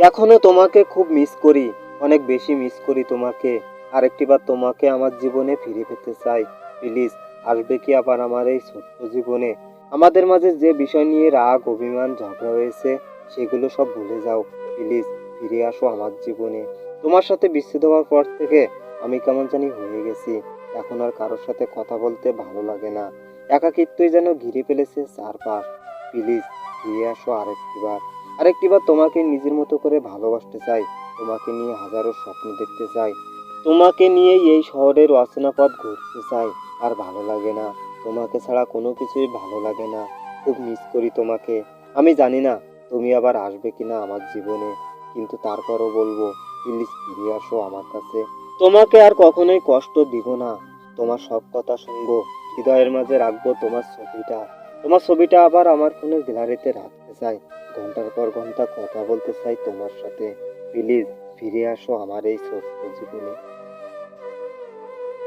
এখনো তোমাকে খুব মিস করি, অনেক বেশি মিস করি তোমাকে। আরেকটিবার তোমাকে আমার জীবনে ফিরে পেতে চাই। প্লিজ, আসবে কি আবার আমার এই ছোট্ট জীবনে? আমাদের মাঝে যে বিষয় নিয়ে রাগ, অভিমান, ঝগড়া হয়েছে সেগুলো সব ভুলে যাও। প্লিজ, ফিরে আসো আমার জীবনে। তোমার সাথে বিচ্ছেদ হওয়ার পর থেকে আমি কেমন জানি হয়ে গেছি। এখন আর কারোর সাথে কথা বলতে ভালো লাগে না। একাকিত্বই যেন ঘিরে ফেলেছে চারপাশ। প্লিজ, ফিরে আসো আরেকটিবার। আরেকটিবার তোমাকে নিজের মতো করে ভালোবাসতে চাই। তোমাকে নিয়ে হাজারো স্বপ্ন দেখতে চাই। তোমাকে নিয়ে এই শহরের অচেনা পথ ঘুরতে চাই। আর ভালো লাগে না, তোমাকে ছাড়া কোনো কিছুই ভালো লাগে না। খুব মিস করি তোমাকে। আমি জানি না তুমি আবার আসবে কিনা আমার জীবনে, কিন্তু তারপরও বলবো, প্লিজ ফিরে আসো আমার কাছে। তোমাকে আর কখনোই কষ্ট দিব না। তোমার সব কথা শুনবো, হৃদয়ের মাঝে রাখবো তোমার ছবিটা। তোমার ছবিটা আবার আমার ফোনের গ্যালারিতে রাখতে চাই। ঘন্টার পর ঘন্টা কথা বলতে চাই তোমার সাথে। প্লিজ, ফিরে আসো আমার এই ছোট্ট জীবনে।